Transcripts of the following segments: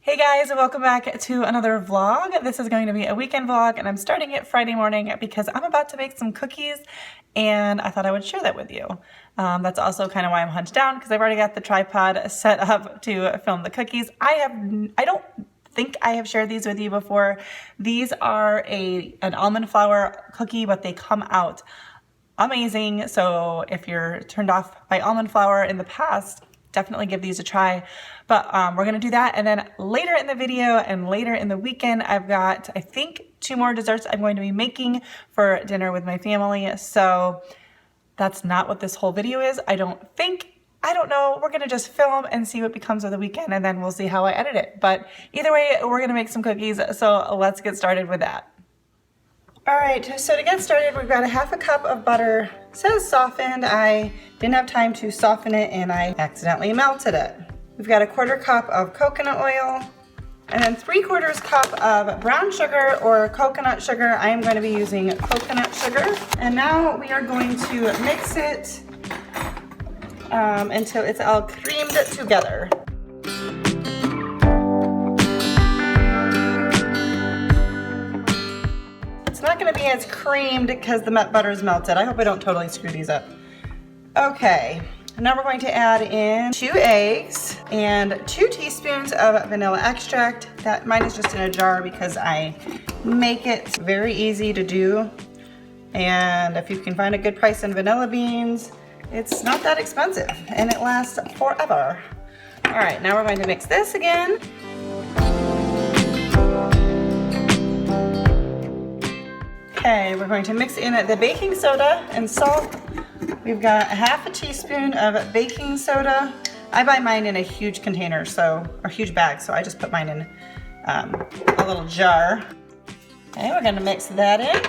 Hey guys, welcome back to another vlog. This is going to be a weekend vlog and I'm starting it Friday morning because I'm about to make some cookies and I thought I would share that with you. That's also kind of why I'm hunched down because I've already got the tripod set up to film the cookies. I don't think I have shared these with you before. These are an almond flour cookie, but they come out amazing. So if you're turned off by almond flour in the past, definitely give these a try. But we're gonna do that, and then later in the video and later in the weekend, I've got, I think, 2 more desserts I'm going to be making for dinner with my family. So that's not what this whole video is. I don't know. We're gonna just film and see what becomes of the weekend, and then we'll see how I edit it. But either way, we're gonna make some cookies, so let's get started with that. All right, so to get started, we've got a 1/2 cup of butter. It says softened. I didn't have time to soften it and I accidentally melted it. We've got a 1/4 cup of coconut oil and then 3/4 cup of brown sugar or coconut sugar. I am going to be using coconut sugar. And now we are going to mix it until it's all creamed together. It's not going to be as creamed because the butter is melted. I hope I don't totally screw these up. Okay, now we're going to add in 2 eggs and 2 teaspoons of vanilla extract. Mine is just in a jar because I make it very easy to do. And if you can find a good price in vanilla beans, it's not that expensive and it lasts forever. All right, now we're going to mix this again. Okay, we're going to mix in the baking soda and salt. We've got 1/2 teaspoon of baking soda. I buy mine in a huge container, or huge bag, so I just put mine in a little jar. Okay, we're gonna mix that in.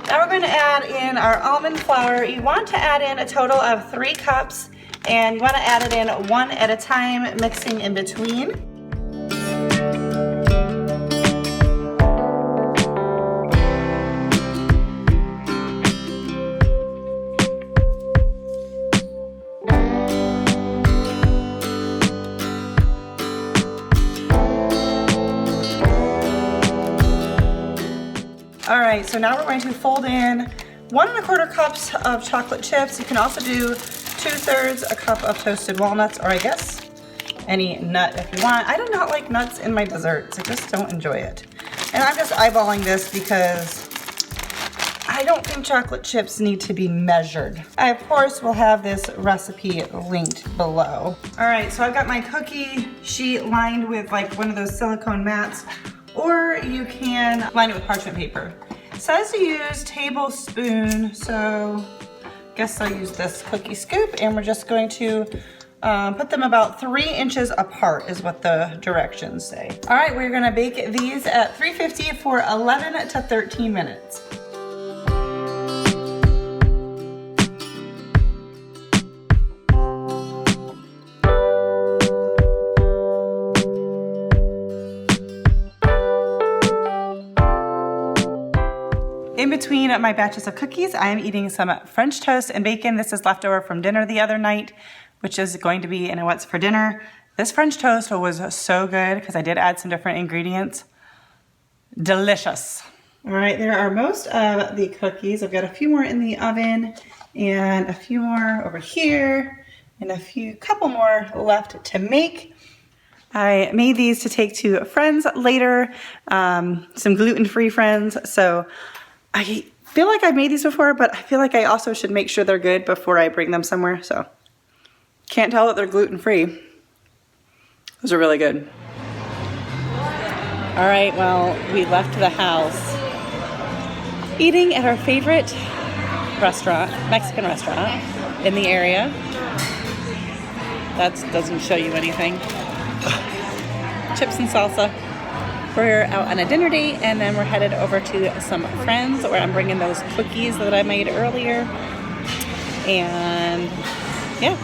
Now we're gonna add in our almond flour. You want to add in a total of 3 cups, and you wanna add it in one at a time, mixing in between. All right, so now we're going to fold in 1 1/4 cups of chocolate chips. You can also do 2/3 a cup of toasted walnuts, or I guess any nut if you want. I do not like nuts in my desserts. I just don't enjoy it. And I'm just eyeballing this because I don't think chocolate chips need to be measured. I, of course, will have this recipe linked below. All right, so I've got my cookie sheet lined with like one of those silicone mats, or you can line it with parchment paper. It says to use tablespoon, so I guess I'll use this cookie scoop, and we're just going to put them about 3 inches apart is what the directions say. All right, we're gonna bake these at 350 for 11 to 13 minutes. In between my batches of cookies, I am eating some French toast and bacon. This is leftover from dinner the other night, which is going to be in what's for dinner. This French toast was so good because I did add some different ingredients. Delicious. All right, there are most of the cookies. I've got a few more in the oven and a few more over here and couple more left to make. I made these to take to friends later, some gluten-free friends. So I feel like I've made these before, but I feel like I also should make sure they're good before I bring them somewhere. So can't tell that they're gluten-free. Those are really good. All right, well, we left the house eating at our favorite restaurant, Mexican restaurant in the area. That doesn't show you anything. Chips and salsa. We're out on a dinner date, and then we're headed over to some friends where I'm bringing those cookies that I made earlier. And yeah,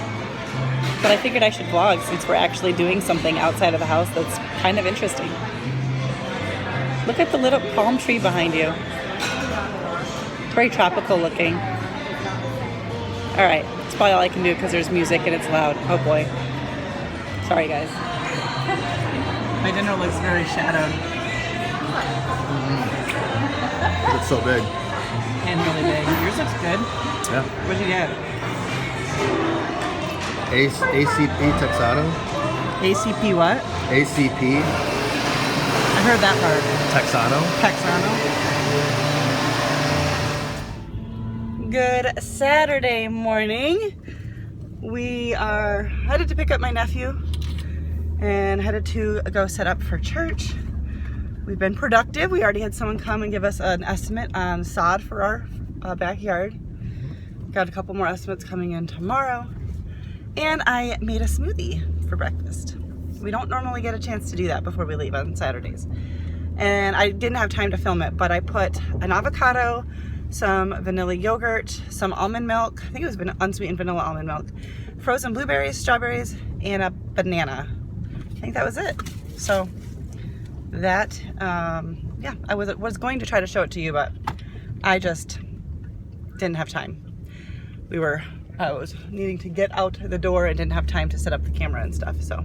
but I figured I should vlog since we're actually doing something outside of the house that's kind of interesting. Look at the little palm tree behind you. It's very tropical looking. All right, that's probably all I can do because there's music and it's loud. Oh boy. Sorry, guys. My dinner looks very shadowed. It's so big. And really big. Yours looks good. Yeah. What'd you get? ACP Texano. ACP what? ACP I heard that part. Texano. Texano. Good Saturday morning. We are headed to pick up my nephew and headed to go set up for church. We've been productive. We already had someone come and give us an estimate on sod for our backyard. Got a couple more estimates coming in tomorrow. And I made a smoothie for breakfast. We don't normally get a chance to do that before we leave on Saturdays. And I didn't have time to film it, but I put an avocado, some vanilla yogurt, some almond milk, I think it was unsweetened vanilla almond milk, frozen blueberries, strawberries, and a banana. I think that was it. So that, yeah, I was going to try to show it to you, but I just didn't have time. I was needing to get out the door and didn't have time to set up the camera and stuff. So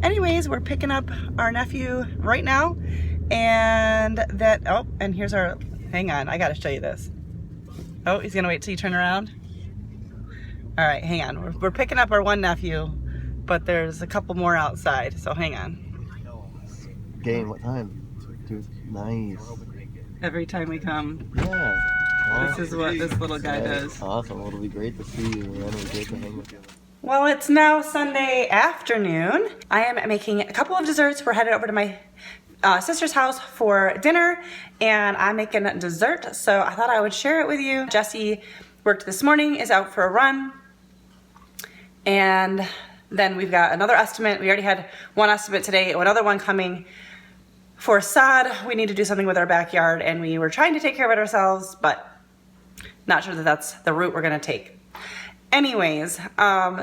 anyways, we're picking up our nephew right now. And and here's our, hang on, I gotta show you this. Oh, he's gonna wait till you turn around. All right, hang on. We're picking up our one nephew, but there's a couple more outside, so hang on. Game, what time? Dude, nice. Every time we come. Yeah. This is what this little guy does. Awesome. Well, it'll be great to see you, and it'll be great to hang with you. Well, it's now Sunday afternoon. I am making a couple of desserts. We're headed over to my sister's house for dinner, and I'm making dessert, so I thought I would share it with you. Jesse worked this morning, is out for a run, and then we've got another estimate. We already had one estimate today, another one coming for sod. We need to do something with our backyard, and we were trying to take care of it ourselves, but not sure that that's the route we're gonna take. Anyways,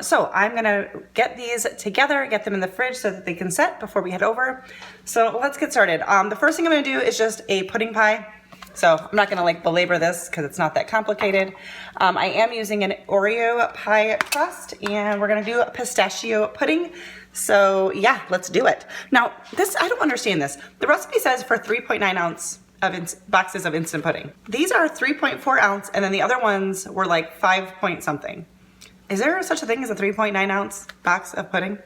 so I'm gonna get these together, get them in the fridge so that they can set before we head over. So let's get started. The first thing I'm gonna do is just a pudding pie. So I'm not gonna belabor this because it's not that complicated. I am using an Oreo pie crust, and we're gonna do a pistachio pudding. So yeah, let's do it. Now I don't understand this. The recipe says for 3.9 ounce boxes of instant pudding. These are 3.4 ounce, and then the other ones were like 5 point something. Is there such a thing as a 3.9 ounce box of pudding?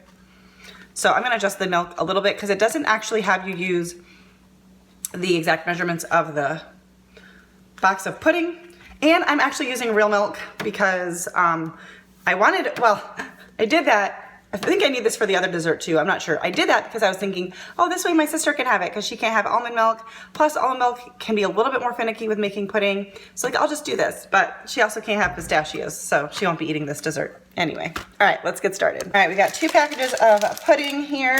So I'm gonna adjust the milk a little bit because it doesn't actually have you use the exact measurements of the box of pudding. And I'm actually using real milk because I did that. I think I need this for the other dessert too. I'm not sure. I did that because I was thinking, oh, this way my sister can have it because she can't have almond milk. Plus almond milk can be a little bit more finicky with making pudding. So like, I'll just do this, but she also can't have pistachios, so she won't be eating this dessert. Anyway, all right, let's get started. All right, we got 2 packages of pudding here.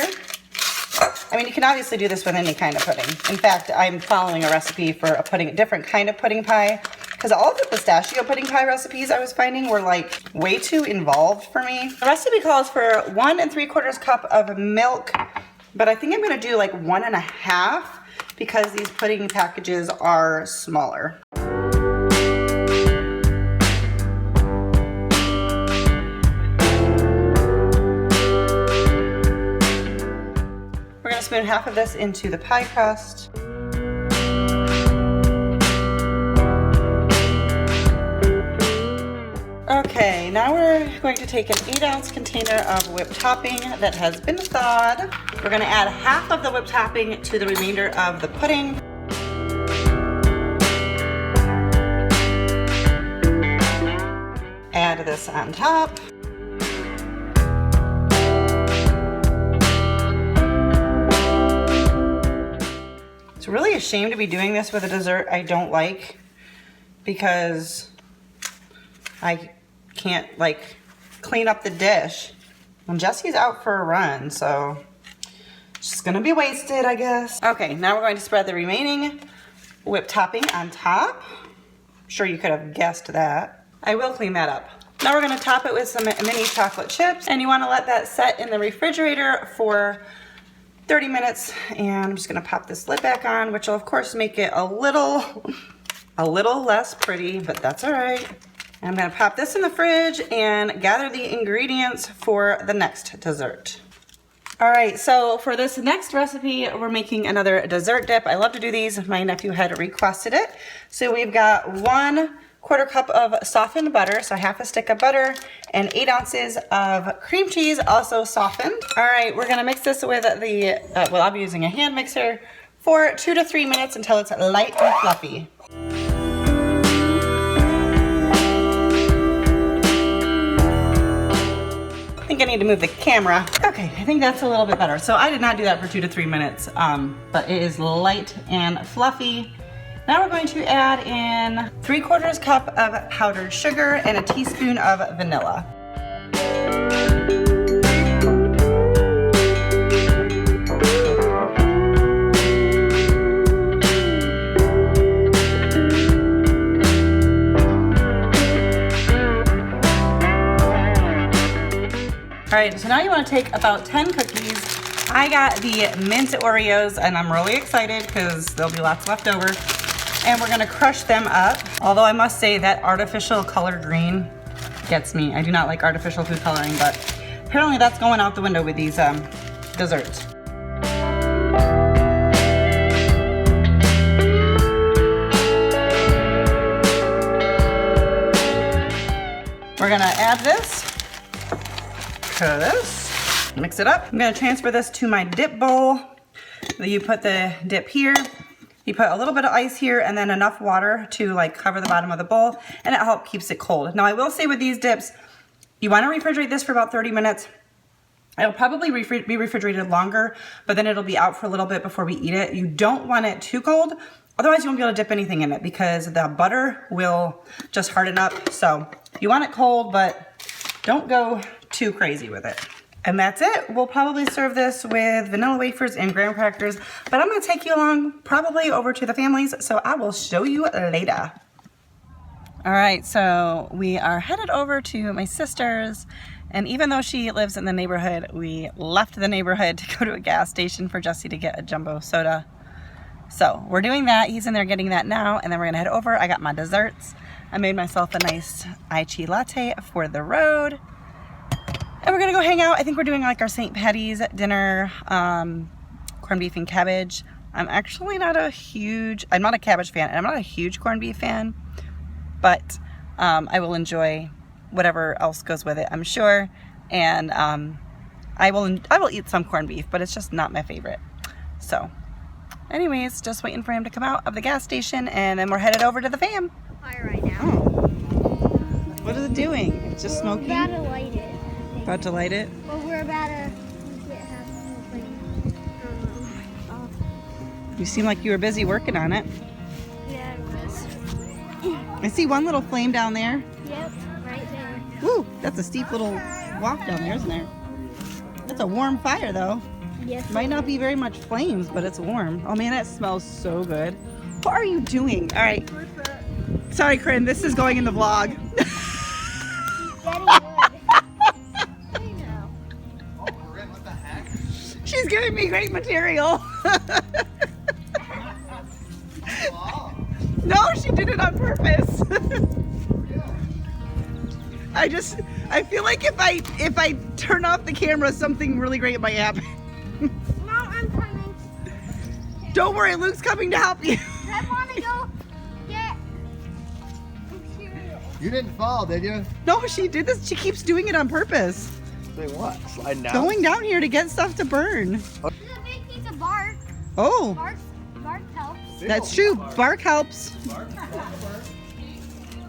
I mean, you can obviously do this with any kind of pudding. In fact, I'm following a recipe for a different kind of pudding pie, because all the pistachio pudding pie recipes I was finding were like way too involved for me. The recipe calls for 1 3/4 cup of milk, but I think I'm gonna do like 1 1/2 because these pudding packages are smaller. We're gonna spoon half of this into the pie crust. Okay, now we're going to take an 8 ounce container of whipped topping that has been thawed. We're gonna add half of the whipped topping to the remainder of the pudding. Add this on top. It's really a shame to be doing this with a dessert I don't like because I can't like clean up the dish. And Jesse's out for a run, so it's just gonna be wasted, I guess. Okay, now we're going to spread the remaining whipped topping on top. I'm sure you could have guessed that. I will clean that up. Now we're gonna top it with some mini chocolate chips, and you wanna let that set in the refrigerator for 30 minutes, and I'm just gonna pop this lid back on, which will of course make it a little less pretty, but that's all right. I'm gonna pop this in the fridge and gather the ingredients for the next dessert. All right, so for this next recipe, we're making another dessert dip. I love to do these. My nephew had requested it. So we've got 1/4 cup of softened butter, so half a stick of butter, and 8 ounces of cream cheese, also softened. All right, we're gonna mix this with the, well, I'll be using a hand mixer for 2 to 3 minutes until it's light and fluffy. I think I need to move the camera. Okay, I think that's a little bit better. So I did not do that for 2 to 3 minutes, but it is light and fluffy. Now we're going to add in 3/4 cup of powdered sugar and a teaspoon of vanilla. All right, so now you want to take about 10 cookies. I got the mint Oreos and I'm really excited because there'll be lots left over. And we're gonna crush them up. Although I must say that artificial color green gets me. I do not like artificial food coloring, but apparently that's going out the window with these desserts. We're gonna add this. Mix it up. I'm gonna transfer this to my dip bowl. You put the dip here, you put a little bit of ice here, and then enough water to like cover the bottom of the bowl, and it helps keeps it cold. Now I will say with these dips, you wanna refrigerate this for about 30 minutes. It'll probably be refrigerated longer, but then it'll be out for a little bit before we eat it. You don't want it too cold, otherwise you won't be able to dip anything in it because the butter will just harden up. So you want it cold, but don't go too crazy with it. And that's it. We'll probably serve this with vanilla wafers and graham crackers, but I'm gonna take you along probably over to the family's, so I will show you later. All right, so we are headed over to my sister's, and even though she lives in the neighborhood, we left the neighborhood to go to a gas station for Jesse to get a jumbo soda. So we're doing that. He's in there getting that now, and then we're gonna head over. I got my desserts. I made myself a nice Aichi latte for the road. And we're gonna go hang out. I think we're doing like our St. Patty's dinner, corned beef and cabbage. I'm not a cabbage fan, and I'm not a huge corned beef fan, but I will enjoy whatever else goes with it, I'm sure. And I will eat some corned beef, but it's just not my favorite. So anyways, just waiting for him to come out of the gas station, and then we're headed over to the fam. Fire right now. Oh. What is it doing? It's just smoking? We're about to light it. About to light it? Well, we're about to have some flame. You seem like you were busy working on it. Yeah, it was. I see one little flame down there. Yep, right there. Woo, that's a steep little walk down there, isn't there? That's a warm fire though. Yes. Might not be very much flames, but it's warm. Oh man, that smells so good. What are you doing? All right. Sorry, Corinne, this is going in the vlog. Getting good. I know. Oh, Corinne, what the heck? She's giving me great material. No, she did it on purpose. I feel like if I turn off the camera, something really great might happen. Mom, I'm coming. Don't worry, Luke's coming to help you. I want to go get cereal. You didn't fall, did you? No, she did this. She keeps doing it on purpose. Say what? Sliding down? Going down here to get stuff to burn. There's a big piece of bark. Oh, Bark helps. that's true. Bark helps.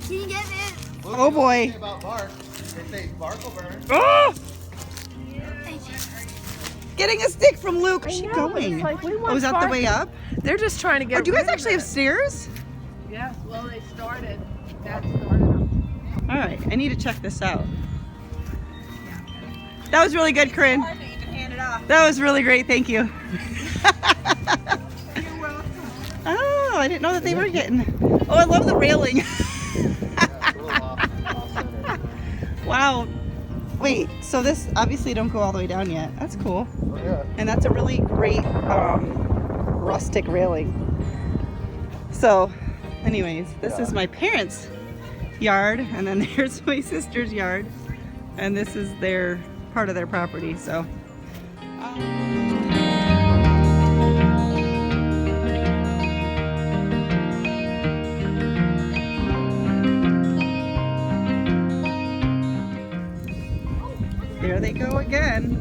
Can you get it? Look, Oh, they don't boy. say about bark. They say bark will burn. Oh, Thank you. getting a stick from Luke. Where's she going? Oh, is that the way up? They're just trying to get. Oh, do you guys rid of actually have it. stairs? Yes. Well, they started. That started them. All right, I need to check this out. That was really good, Corinne. That was really great. Thank you. Oh, I didn't know that they were getting. Oh, I love the railing. Yeah, a little off center. Wow. Wait, so this obviously don't go all the way down yet. That's cool. Oh, yeah. And that's a really great rustic railing. So, anyways, this is my parents' yard, and then there's my sister's yard, and this is their part of their property. So, There they go again.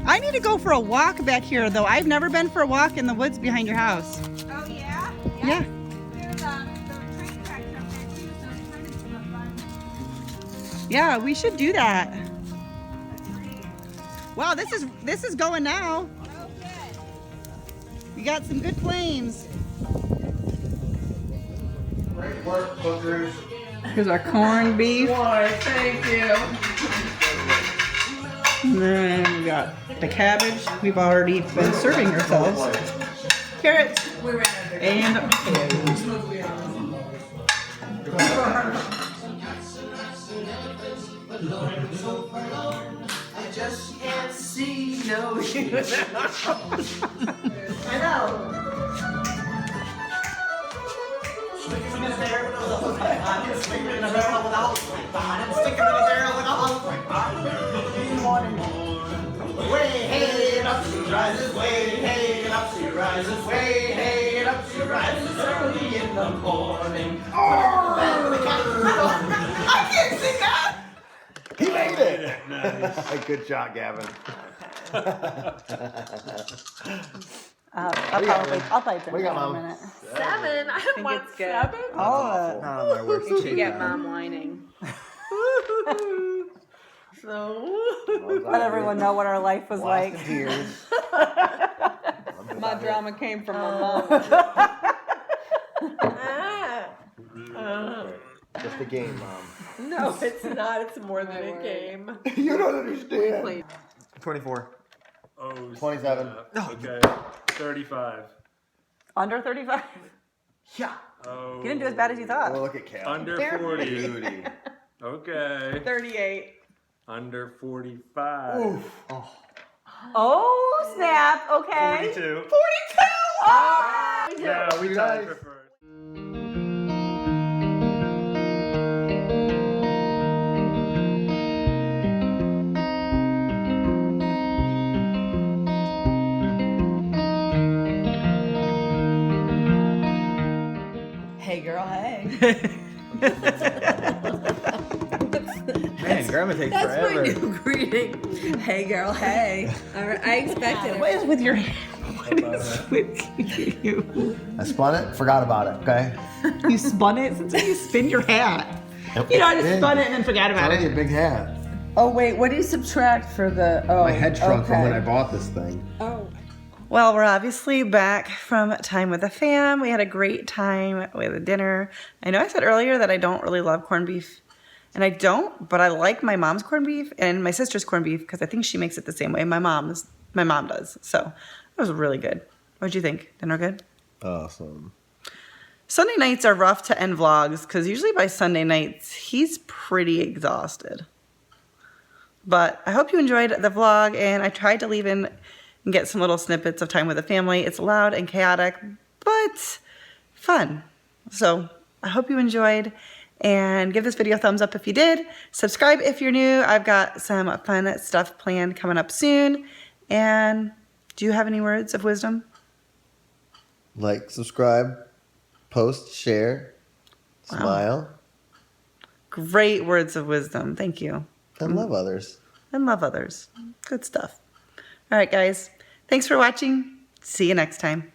I need to go for a walk back here, though. I've never been for a walk in the woods behind your house. Oh yeah? Yeah. There's the train tracks up there too, so it's kind of fun. Yeah, we should do that. That's great. Wow, this is going now. Oh good. We got some good flames. Great work, cookers. Here's our corned beef. Why, thank you. And then we got the cabbage. We've already been serving ourselves. Carrots. And potatoes. I just can't see no I know. Sleeping in a barrel with a hose pipe on. Sleeping in a barrel with a hose pipe on. And sticking in a barrel with a hose pipe on. Morning. Way, hey, and up she rises. Way, hey, and up she rises. Way, hey, and up she rises early in the morning. I can't sing that. He made it. Nice. Good shot, Gavin. I'll probably What you got, Mom? in a minute. 7? I don't want it's good. 7. All of it. Not on my worst You should shape get then. mom whining. So. Let everyone know what our life was Lost like. in tears. My drama came from my mom. Just a game, Mom. No, it's not. It's more than a game. You don't understand. Wait. 24. Oh, 27. Okay. 35. Under 35? Yeah. Oh. You didn't do as bad as you thought. Oh, look at Cal. Under 40. Beauty. Okay. 38. Under 45. Oof. Oh, snap. Okay. 42. 42! Oh! Yeah, we tied for first. Hey girl, hey. Man, Grandma takes That's forever. my new greeting. Hey girl, hey. I expected What it. is with your hair? What is with you? I spun it, forgot about it, okay? You spun it? Since when you spin your hat? You know, I just spun it and then forgot about It's it. a big hat. Oh wait, what do you subtract for the? Oh, My head shrunk from when I okay. bought this thing. Oh. Well, we're obviously back from time with the fam. We had a great time with dinner. I know I said earlier that I don't really love corned beef, and I don't, but I like my mom's corned beef and my sister's corned beef because I think she makes it the same way my mom does. So it was really good. What'd you think? Dinner good? Awesome. Sunday nights are rough to end vlogs because usually by Sunday nights he's pretty exhausted. But I hope you enjoyed the vlog, and I tried to leave in and get some little snippets of time with the family. It's loud and chaotic, but fun. So I hope you enjoyed, and give this video a thumbs up if you did. Subscribe if you're new. I've got some fun stuff planned coming up soon. And do you have any words of wisdom? Like, subscribe, post, share, smile, Great words of wisdom. Thank you. and love others. And love others. Good stuff. All right, guys. Thanks for watching. See you next time.